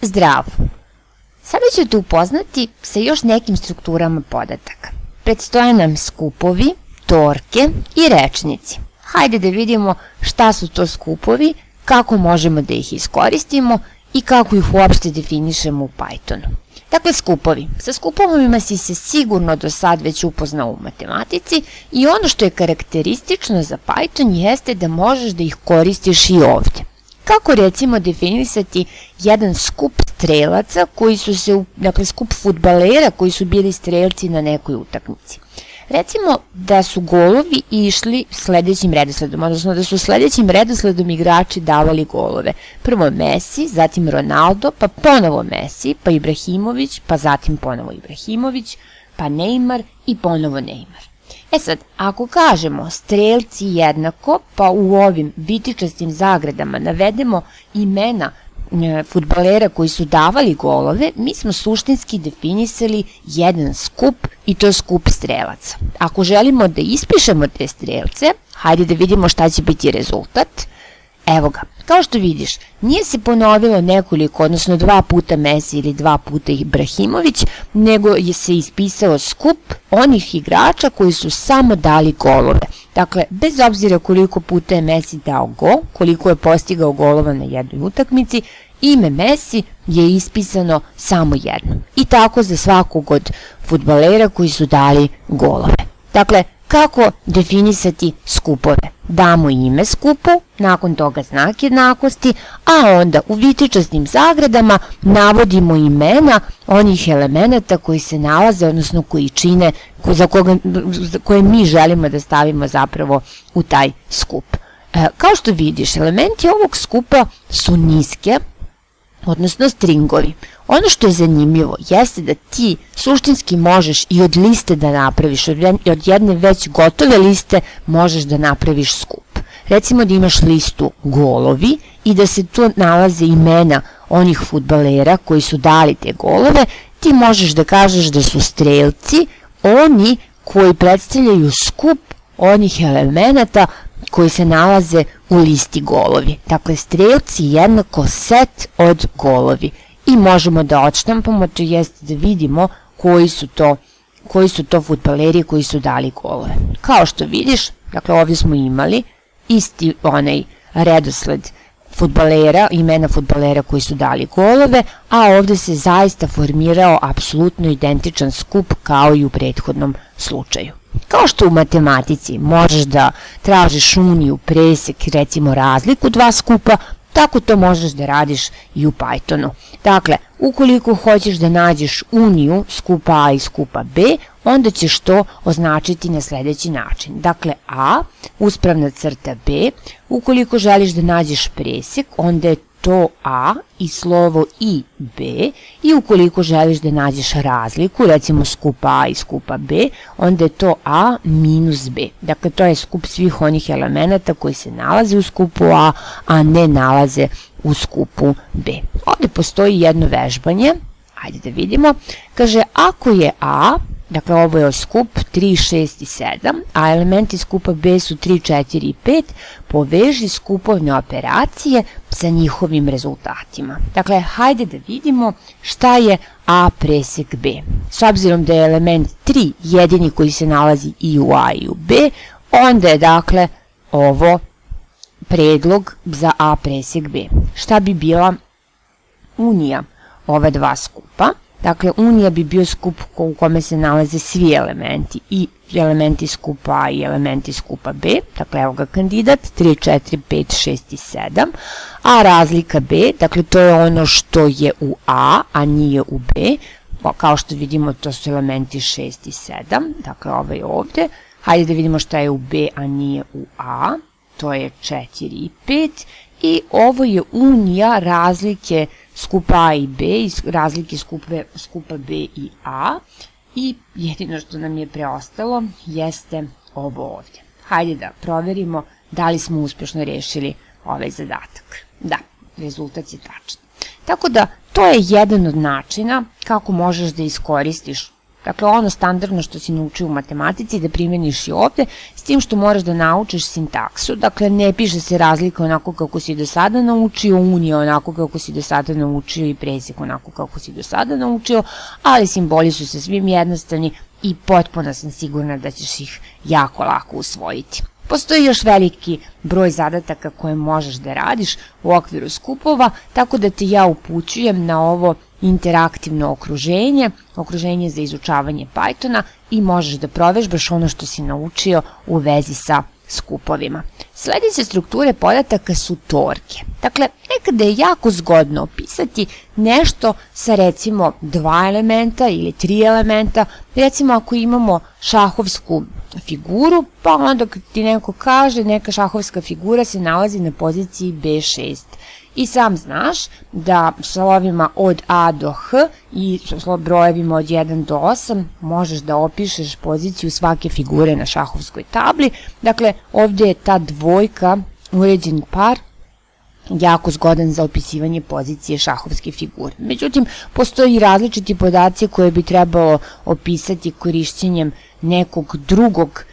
Zdravo! Sada ću te upoznati sa još nekim strukturama podataka. Predstoje nam skupovi, torke i rečnici. Hajde da vidimo šta su to skupovi, kako možemo da ih iskoristimo i kako ih uopšte definišemo u Pythonu. Dakle, skupovi. Sa skupovima si se sigurno do sad već upoznao u matematici i ono što je karakteristično za Python jeste da možeš da ih koristiš i ovde. Kako recimo definisati jedan skup strelaca koji su se, dakle skup fudbalera koji su bili strelci na nekoj utakmici. Recimo da su golovi išli sledećim redosledom, odnosno da su sledećim redosledom igrači davali golove. Prvo Messi, zatim Ronaldo, pa ponovo Messi, pa Ibrahimović, pa zatim ponovo Ibrahimović, pa Neymar i ponovo Neymar. E sad, ako kažemo strelci jednako, pa u ovim vitičastim zagradama navedemo imena fudbalera koji su davali golove, mi smo suštinski definisali jedan skup i to skup strelaca. Ako želimo da ispišemo te strelce, hajde da vidimo šta će biti rezultat. Evo ga, kao što vidiš, nije se ponovilo nekoliko, odnosno 2 puta Messi ili 2 puta Ibrahimović, nego je se ispisao skup onih igrača koji su samo dali golove. Dakle, bez obzira koliko puta je Messi dao gol, koliko je postigao golova na jednoj utakmici, ime Messi je ispisano samo jednom. I tako za svakog od fudbalera koji su dali golove. Dakle, kako definisati skupove? Damo ime skupu, nakon toga znak jednakosti, a onda u vitičastim zagradama navodimo imena onih elemenata koji se nalaze, odnosno koji čine, koje mi želimo da stavimo zapravo u taj skup. Kao što vidiš, elementi ovog skupa su niske, odnosno stringovi. Ono što je zanimljivo jeste da ti suštinski možeš i od liste da napraviš, od jedne već gotove liste možeš da napraviš skup. Recimo da imaš listu golovi i da se tu nalaze imena onih fudbalera koji su dali te golove, ti možeš da kažeš da su strelci oni koji predstavljaju skup onih elemenata koji se nalaze u listi golovi. Dakle, strelci jednako set od golovi. I možemo da odštampamo, to jeste da vidimo koji su to fudbaleri koji su dali golove. Kao što vidiš, dakle ovdje smo imali isti onaj redosled fudbalera, imena fudbalera koji su dali golove, a ovdje se zaista formirao apsolutno identičan skup kao i u prethodnom slučaju. Kao što u matematici možeš da tražiš uniju, presek, recimo razliku dva skupa, tako to možeš da radiš i u Pythonu. Dakle, ukoliko hoćeš da nađeš uniju skupa A i skupa B, onda ćeš to označiti na sledeći način. Dakle, A, uspravna crta B, ukoliko želiš da nađeš presek, onda je to A i slovo i B, i ukoliko želiš da nađeš razliku, recimo skupa A i skupa B, onda je to A minus B. Dakle, to je skup svih onih elemenata koji se nalaze u skupu A, a ne nalaze u skupu B. Ovde postoji jedno vežbanje, ajde da vidimo, kaže ako je A, dakle ovo je skup 3, 6 i 7, a elementi skupa B su 3, 4 i 5, poveži skupovne operacije sa njihovim rezultatima. Dakle, hajde da vidimo šta je A presek B. S obzirom da je element 3 jedini koji se nalazi i u A i u B, onda je dakle ovo predlog za A presek B. Šta bi bila unija ova dva skupa? Dakle, unija bi bio skup u kome se nalaze svi elementi, i elementi skupa A i elementi skupa B, dakle evo ga kandidat, 3, 4, 5, 6 i 7, a razlika B, dakle to je ono što je u A, a nije u B, kao što vidimo to su elementi 6 i 7, dakle ovo je ovde, hajde da vidimo šta je u B, a nije u A, to je 4 i 5, i ovo je unija razlike skupa A i B, razlike skupa B i A, i jedino što nam je preostalo jeste ovo ovdje. Hajde da proverimo da li smo uspješno rešili ovaj zadatak. Da, rezultat je tačan. Tako da, to je jedan od načina kako možeš da iskoristiš Dakle, ono standardno što si naučio u matematici da primeniš i ovde, s tim što moraš da naučiš sintaksu. Dakle, ne piše se razlika onako kako si do sada naučio, unija onako kako si do sada naučio i presek onako kako si do sada naučio, ali simboli su sa svim jednostavni i potpuno sam sigurna da ćeš ih jako lako usvojiti. Postoji još veliki broj zadataka koje možeš da radiš u okviru skupova, tako da te ja upućujem na ovo interaktivno okruženje za izučavanje Pythona i možeš da provežbaš ono što si naučio u vezi sa skupovima. Sledeće strukture podataka su torke. Dakle, nekada je jako zgodno opisati nešto sa recimo 2 elementa ili 3 elementa. Recimo ako imamo šahovsku figuru, pa onda kad ti neko kaže neka šahovska figura se nalazi na poziciji B6. I sam znaš da slovima od A do H i brojevima od 1 do 8 možeš da opišeš poziciju svake figure na šahovskoj tabli. Dakle, ovdje je ta dvojka, uređen par, jako zgodan za opisivanje pozicije šahovske figure. Međutim, postoji i različiti podaci koje bi trebalo opisati korišćenjem nekog drugog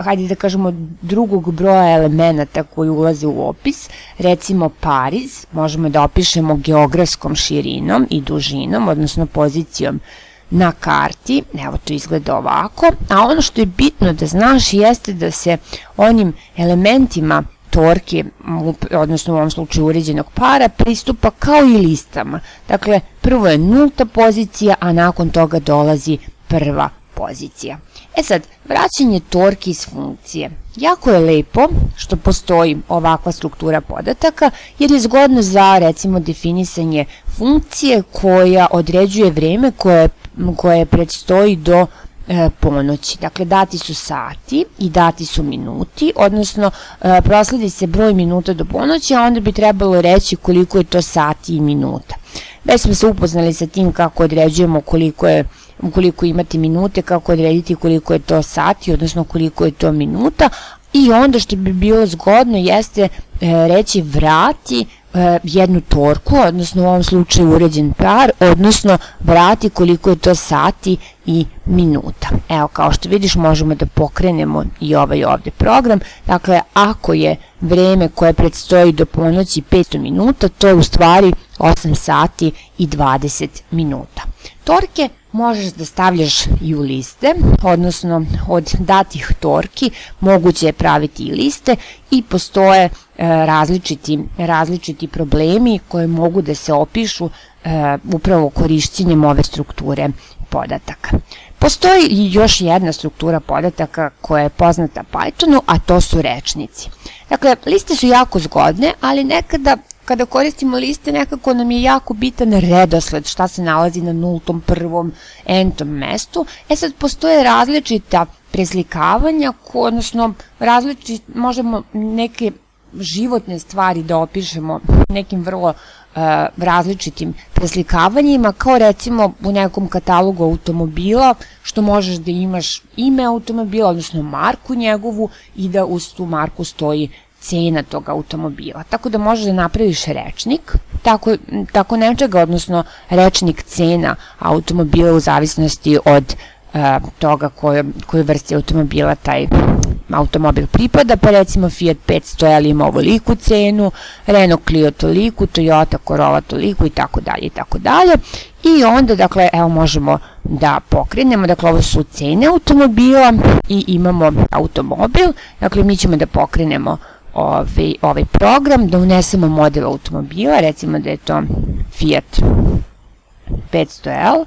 hajde da kažemo drugog broja elemenata koji ulaze u opis, recimo pariz, možemo da opišemo geografskom širinom i dužinom, odnosno pozicijom na karti, evo to izgleda ovako, a ono što je bitno da znaš jeste da se onim elementima torke, odnosno u ovom slučaju uređenog para, pristupa kao i listama. Dakle, prvo je nulta pozicija, a nakon toga dolazi prva pozicija. E sad, vraćanje torki iz funkcije. Jako je lepo što postoji ovakva struktura podataka, jer je zgodno za, recimo, definisanje funkcije koja određuje vreme koje predstoji do ponoći. Dakle, dati su sati i dati su minuti, odnosno prosledi se broj minuta do ponoći, a onda bi trebalo reći koliko je to sati i minuta. Već smo se upoznali sa tim kako određujemo koliko imate minute, kako odrediti koliko je to sati, odnosno koliko je to minuta, i onda što bi bilo zgodno jeste reći vrati jednu torku, odnosno u ovom slučaju uređen par, odnosno vrati koliko je to sati i minuta. Evo, kao što vidiš, možemo da pokrenemo i ovaj ovde program. Dakle, ako je vreme koje predstoji do ponoći 500 minuta, to je u stvari 8 sati i 20 minuta. Torke možeš da stavljaš i u liste, odnosno od datih torki moguće je praviti i liste i postoje različiti problemi koje mogu da se opišu upravo korišćenjem ove strukture podataka. Postoji i još jedna struktura podataka koja je poznata Pythonu, a to su rečnici. Dakle, liste su jako zgodne, ali nekada kada koristimo liste nekako nam je jako bitan redosled, šta se nalazi na nultom, prvom, entom mestu. E sad, postoje različita preslikavanja, odnosno možemo neke životne stvari da opišemo nekim vrlo različitim preslikavanjima, kao recimo u nekom katalogu automobila, što možeš da imaš ime automobila, odnosno marku njegovu, i da uz tu marku stoji cena tog automobila. Tako da možeš da napraviš rečnik, tako nečega, odnosno rečnik cena automobila u zavisnosti od toga kojoj vrsti automobila taj automobil pripada, pa recimo Fiat 500L ima ovoliku cenu, Renault Clio toliku, Toyota Corolla toliku i tako dalje i tako dalje. I onda, dakle, evo možemo da pokrenemo, dakle ovo su cene automobila i imamo automobil, dakle mi ćemo da pokrenemo ovaj program, da unesemo model automobila, recimo da je to Fiat 500L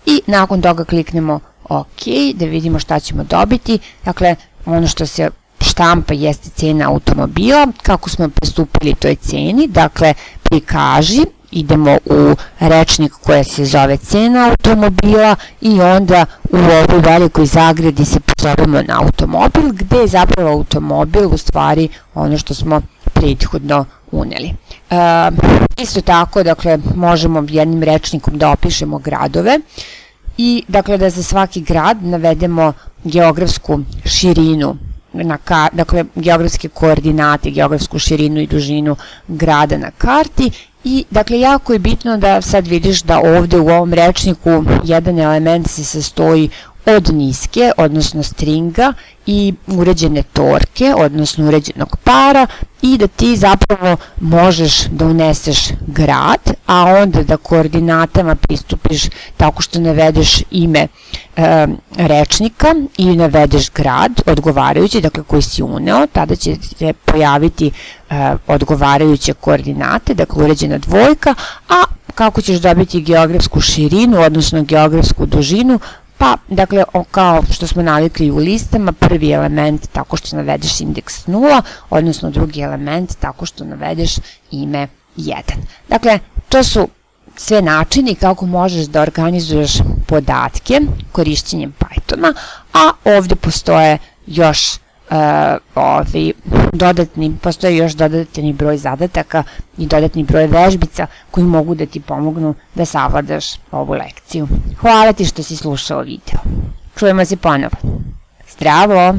i nakon toga kliknemo OK, da vidimo šta ćemo dobiti. Dakle, ono što se štampa jeste cena automobila, kako smo pristupili toj ceni, dakle prikaži, idemo u rečnik koja se zove cena automobila i onda u ovoj velikoj zagradi se pozovemo na automobil, gde je zapravo automobil u stvari ono što smo prethodno uneli. Isto tako, dakle, možemo jednim rečnikom da opišemo gradove i dakle da za svaki grad navedemo geografsku širinu, dakle geografske koordinate, geografsku širinu i dužinu grada na karti I dakle jako je bitno da sad vidiš da ovde u ovom rečniku jedan element se sastoji od niske, odnosno stringa i uređene torke, odnosno uređenog para i da ti zapravo možeš da uneseš grad, a onda da koordinatama pristupiš tako što navedeš ime rečnika i navedeš grad odgovarajući, dakle koji si uneo, tada će se pojaviti odgovarajuće koordinate, dakle uređena dvojka, a kako ćeš dobiti geografsku širinu, odnosno geografsku dužinu, pa, dakle, kao što smo navikli u listama, prvi element tako što navedeš indeks 0, odnosno drugi element tako što navedeš ime 1. Dakle, to su sve načini kako možeš da organizuješ podatke korišćenjem Pythona, a ovde postoje još dodatni broj zadataka i dodatni broj vežbica koji mogu da ti pomognu da savladaš ovu lekciju. Hvala ti što si slušao video. Čujemo se ponovo. Zdravo!